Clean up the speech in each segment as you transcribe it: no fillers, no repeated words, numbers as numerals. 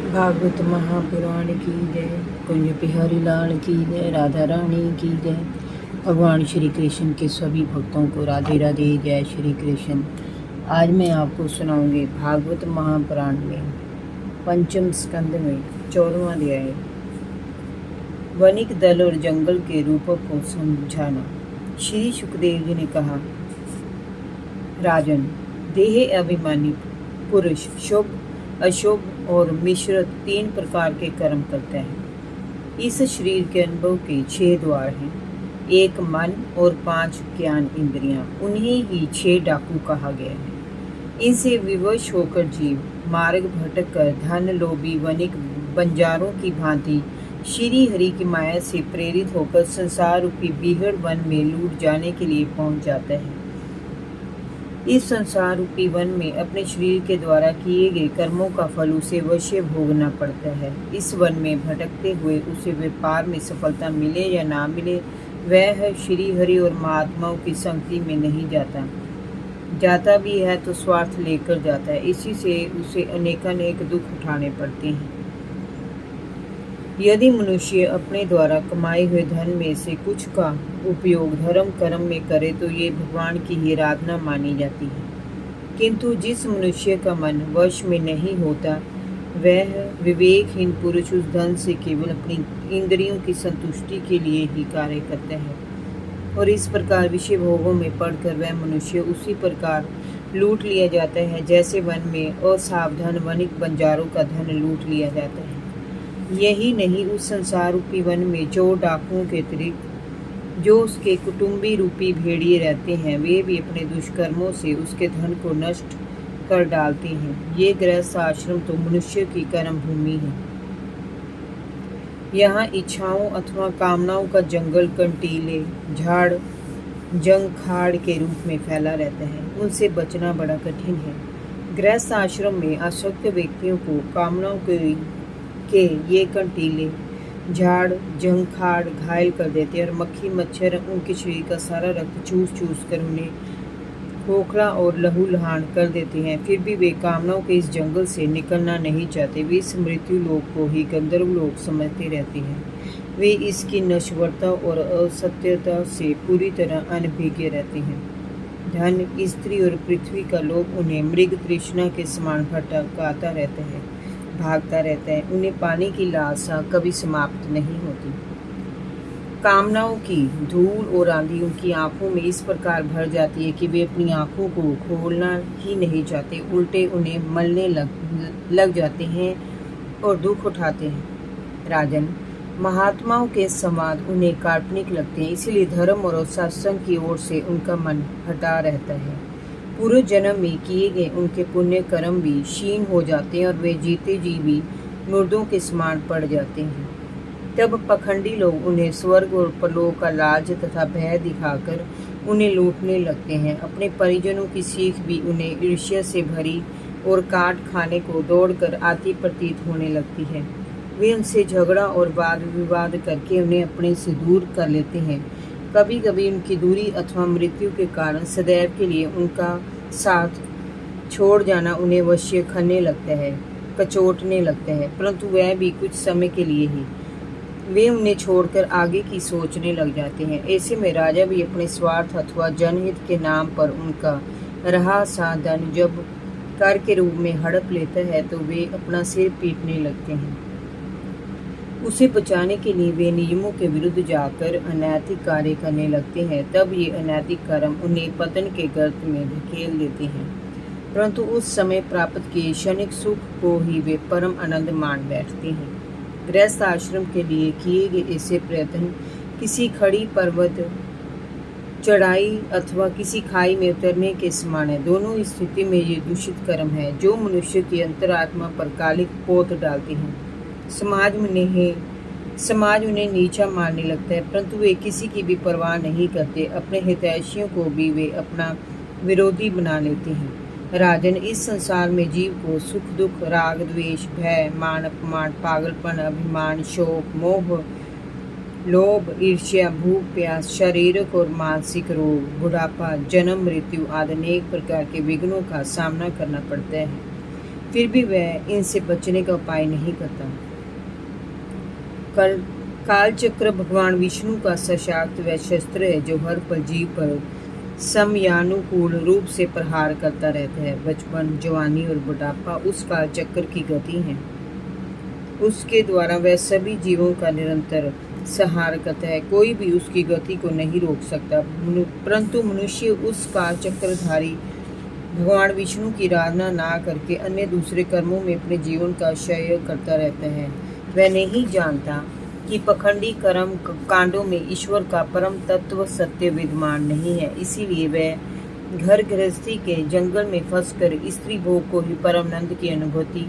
भागवत महापुराण की जय। कुंज बिहारी लाल की जय। राधा रानी की जय। भगवान श्री कृष्ण के सभी भक्तों को राधे राधे। जय श्री कृष्ण। आज मैं आपको सुनाऊंगी भागवत महापुराण में पंचम स्कंद में 14वां अध्याय, वनिक दल और जंगल के रूपों को समझाना। श्री सुखदेव जी ने कहा, राजन, देह अभिमानी पुरुष शुभ, अशुभ और मिश्रित 3 प्रकार के कर्म करते हैं। इस शरीर के अनुभव के 6 द्वार हैं, 1 मन और 5 ज्ञान इंद्रियां। उन्हें ही 6 डाकू कहा गया है। इनसे विवश होकर जीव मार्ग भटक कर धन लोभी वनिक बंजारों की भांति श्री हरि की माया से प्रेरित होकर संसार रूपी बीहड़ वन में लूट जाने के लिए पहुंच जाता है। इस संसार रूपी वन में अपने शरीर के द्वारा किए गए कर्मों का फल उसे अवश्य भोगना पड़ता है। इस वन में भटकते हुए उसे व्यापार में सफलता मिले या ना मिले, वह श्री हरि और महात्माओं की संगति में नहीं जाता भी है तो स्वार्थ लेकर जाता है। इसी से उसे अनेकानेक दुख उठाने पड़ते हैं। यदि मनुष्य अपने द्वारा कमाए हुए धन में से कुछ का उपयोग धर्म कर्म में करे तो ये भगवान की ही आराधना मानी जाती है। किंतु जिस मनुष्य का मन वश में नहीं होता, वह विवेकहीन पुरुष उस धन से केवल अपनी इंद्रियों की संतुष्टि के लिए ही कार्य करता है और इस प्रकार विषय भोगों में पड़कर वह मनुष्य उसी प्रकार लूट लिया जाता है जैसे वन में असावधान वनिक बंजारों का धन लूट लिया जाता है। यही नहीं, उस संसार रूपी वन में जो डाकुओं के अतिरिक्त जो उसके कुटुंबी रूपी भेड़िए रहते हैं, वे भी अपने दुष्कर्मों से उसके धन को नष्ट कर डालते हैं। ये गृहस्थ आश्रम तो मनुष्य की कर्म भूमि है। यहाँ इच्छाओं अथवा कामनाओं का जंगल कंटीले झाड़ जंगखाड़ के रूप में फैला रहता है। उनसे बचना बड़ा कठिन है। गृहस्थ आश्रम में आसक्त व्यक्तियों को कामनाओं के ये कंटीले झाड़ जंगखाड़ घायल कर देते हैं और मक्खी मच्छर उनके शरीर का सारा रक्त चूस कर उन्हें खोखला और लहूलुहान कर देते हैं। फिर भी वे कामनाओं के इस जंगल से निकलना नहीं चाहते। वे इस मृत्यु लोक को ही गंधर्व लोक समझते रहते हैं। वे इसकी नश्वरता और असत्यता से पूरी तरह अनभिज्ञ रहते हैं। धन, स्त्री और पृथ्वी का लोभ उन्हें मृग तृष्णा के समान भटकाता रहता है, भागता रहता है। उन्हें पाने की लालसा कभी समाप्त नहीं होती। कामनाओं की धूल और आंधी उनकी आंखों में इस प्रकार भर जाती है कि वे अपनी आंखों को खोलना ही नहीं चाहते, उल्टे उन्हें मलने लग जाते हैं और दुख उठाते हैं। राजन, महात्माओं के संवाद उन्हें काल्पनिक लगते हैं, इसलिए धर्म और सत्संग की ओर से उनका मन हटा रहता है। पूर्व जन्म में किए गए उनके पुण्य कर्म भी क्षीण हो जाते हैं और वे जीते जी भी मुर्दों के समान पड़ जाते हैं। तब पखंडी लोग उन्हें स्वर्ग और परलोक का लाज तथा भय दिखाकर उन्हें लूटने लगते हैं। अपने परिजनों की सीख भी उन्हें ईर्ष्या से भरी और काट खाने को दौड़कर आती प्रतीत होने लगती है। वे उनसे झगड़ा और वाद विवाद करके उन्हें अपने से दूर कर लेते हैं। कभी कभी उनकी दूरी अथवा मृत्यु के कारण सदैव के लिए उनका साथ छोड़ जाना उन्हें वश्य करने लगता है, कचोटने लगता है, परंतु वह भी कुछ समय के लिए ही। वे उन्हें छोड़कर आगे की सोचने लग जाते हैं। ऐसे में राजा भी अपने स्वार्थ अथवा जनहित के नाम पर उनका रहा सा धन जब कर के रूप में हड़प लेता है तो वे अपना सिर पीटने लगते हैं। उसे बचाने के लिए वे नियमों के विरुद्ध जाकर अनैतिक कार्य करने लगते हैं। तब ये अनैतिक कर्म उन्हें पतन के गर्त में धकेल देते हैं, परंतु उस समय प्राप्त किए क्षणिक सुख को ही वे परम आनंद मान बैठते हैं। गृहस्थ आश्रम के लिए किए गए ऐसे प्रयत्न किसी खड़ी पर्वत चढ़ाई अथवा किसी खाई में उतरने के समान है। दोनों स्थिति में ये दूषित कर्म है जो मनुष्य की अंतरात्मा पर कालिक पोत डालते हैं। समाज उन्हें नीचा मानने लगता है, परंतु वे किसी की भी परवाह नहीं करते। अपने हितैषियों को भी वे अपना विरोधी बना लेते हैं। राजन, इस संसार में जीव को सुख दुख, राग द्वेष, भय, मान अपमान, पागलपन, अभिमान, शोक, मोह, लोभ, ईर्ष्या, भूख प्यास, शारीरिक और मानसिक रोग, बुढ़ापा, जन्म मृत्यु आदि अनेक प्रकार के विघ्नों का सामना करना पड़ता है। फिर भी वह इनसे बचने का उपाय नहीं करता। काल चक्र भगवान विष्णु का सशक्त वह शस्त्र है जो हर पल जीव पर समयानुकूल रूप से प्रहार करता रहता है। बचपन, जवानी और बुढ़ापा उस काल चक्र की गति है। उसके द्वारा वह सभी जीवों का निरंतर संहार करता है। कोई भी उसकी गति को नहीं रोक सकता, परंतु मनुष्य उस काल चक्रधारी भगवान विष्णु की आराधना ना करके अन्य दूसरे कर्मों में अपने जीवन का क्षय करता रहता है। वह नहीं जानता कि पखंडी कर्म कांडों में ईश्वर का परम तत्व सत्य विद्यमान नहीं है। इसीलिए वह घर गृहस्थी के जंगल में फंसकर स्त्री भोग को ही परम नंद की अनुभूति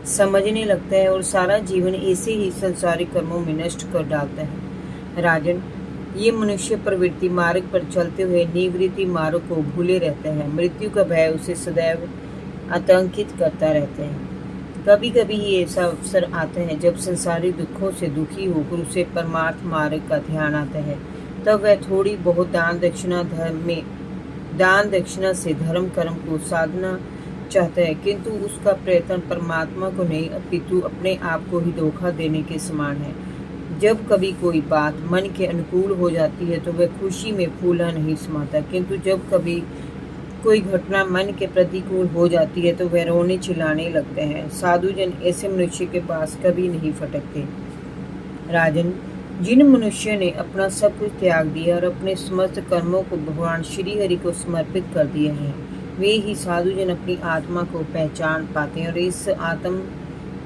समझने लगता है और सारा जीवन ऐसे ही संसारिक कर्मों में नष्ट कर डालता है। राजन, ये मनुष्य प्रवृत्ति मार्ग पर चलते हुए निवृत्ति मार्ग को भूले रहता है। मृत्यु का भय उसे सदैव आतंकित करता रहता है। कभी कभी ये ऐसा अवसर आता है जब संसारिक दुखों से दुखी होकर उसे परमार्थ मार्ग का ध्यान आता है। तब वह थोड़ी बहुत दान दक्षिणा से धर्म कर्म को साधना चाहता है, किंतु उसका प्रयत्न परमात्मा को नहीं अपितु अपने आप को ही धोखा देने के समान है। जब कभी कोई बात मन के अनुकूल हो जाती है तो वह खुशी में फूला नहीं समाता, किंतु जब कभी कोई घटना मन के प्रतिकूल हो जाती है तो वह रोने चिल्लाने लगते हैं। साधुजन ऐसे मनुष्य के पास कभी नहीं फटकते। राजन, जिन मनुष्यों ने अपना सब कुछ त्याग दिया और अपने समस्त कर्मों को भगवान श्री हरि को समर्पित कर दिया है, वे ही साधुजन अपनी आत्मा को पहचान पाते हैं और इस आत्म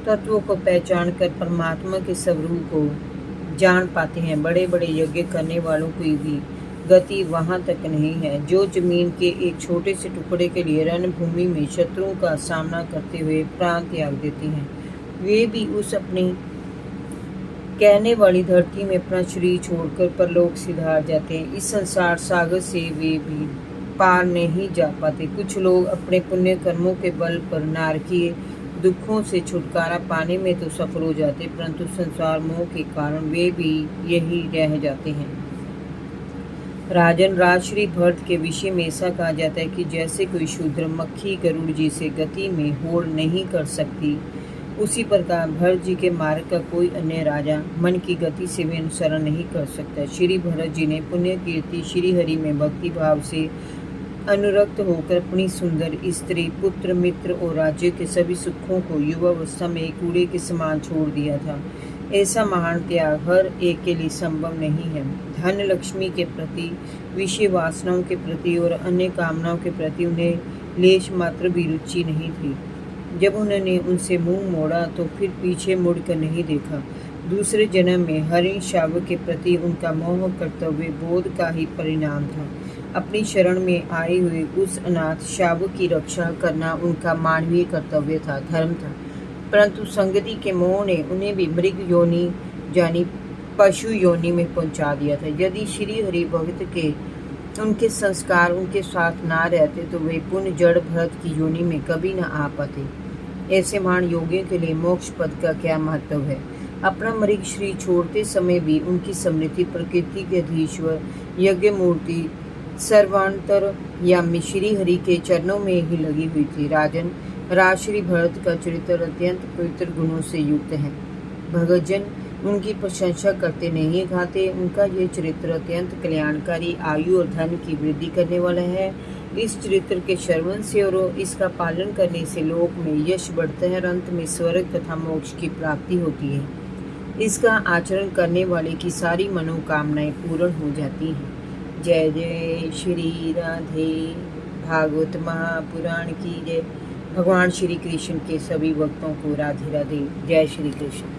तत्व को पहचान कर परमात्मा के स्वरूप को जान पाते हैं। बड़े बड़े यज्ञ करने वालों की भी गति वहां तक नहीं है जो जमीन के एक छोटे से टुकड़े के लिए रणभूमि में शत्रुओं का सामना करते हुए प्राण त्याग देते हैं। वे भी उस अपनी कहने वाली धरती में अपना शरीर छोड़कर परलोक सिधार जाते हैं। इस संसार सागर से वे भी पार नहीं जा पाते। कुछ लोग अपने पुण्य कर्मों के बल पर नारकीय दुखों से छुटकारा पाने में तो सफल हो जाते, परंतु संसार मोह के कारण वे भी यही रह जाते हैं। राजन, राजश्री भरत के विषय में ऐसा कहा जाता है कि जैसे कोई शूद्र मक्खी गरुड़ जी से गति में होड़ नहीं कर सकती, उसी प्रकार भरत जी के मार्ग का कोई अन्य राजा मन की गति से भी अनुसरण नहीं कर सकता। श्री भरत जी ने पुण्य कीर्ति श्री हरि में भक्ति भाव से अनुरक्त होकर अपनी सुंदर स्त्री, पुत्र, मित्र और राज्य के सभी सुखों को युवावस्था में कूड़े के समान छोड़ दिया था। ऐसा महान त्याग हर एक के लिए संभव नहीं है। धन लक्ष्मी के प्रति, विषय वासनाओं के प्रति और अन्य कामनाओं के प्रति उन्हें लेश मात्र भी रुचि नहीं थी। जब उन्होंने उनसे मुंह मोड़ा तो फिर पीछे मुड़कर नहीं देखा। दूसरे जन्म में हरि शावक के प्रति उनका मोह कर्तव्य बोध का ही परिणाम था। अपनी शरण में आए हुए उस अनाथ शावक की रक्षा करना उनका मानवीय कर्तव्य था, धर्म था। परंतु संगति के मोह ने उन्हें भी मृग योनि यानी पशु योनि में पहुंचा दिया था। यदि श्री हरि भक्त के उनके संस्कार उनके साथ ना रहते तो वे पुण्य जड़ भरत की योनि में कभी न आ पाते। ऐसे महान योगियों के लिए मोक्ष पद का क्या महत्व है। अपना मृग शरीर छोड़ते समय भी उनकी स्मृति प्रकृति के अधीश्वर यज्ञ मूर्ति सर्वांतर या श्री हरि के चरणों में ही लगी हुई थी। राजन, राजश्री भरत का चरित्र अत्यंत पवित्र गुणों से युक्त है। भगतजन उनकी प्रशंसा करते नहीं गाते। उनका यह चरित्र अत्यंत कल्याणकारी, आयु और धन की वृद्धि करने वाला है। इस चरित्र के श्रवण से और इसका पालन करने से लोक में यश बढ़ता है और अंत में स्वर्ग तथा मोक्ष की प्राप्ति होती है। इसका आचरण करने वाले की सारी मनोकामनाएं पूर्ण हो जाती हैं। जय जय श्री राधे। भागवत महापुराण की जय। भगवान श्री कृष्ण के सभी भक्तों को राधे राधे। जय श्री कृष्ण।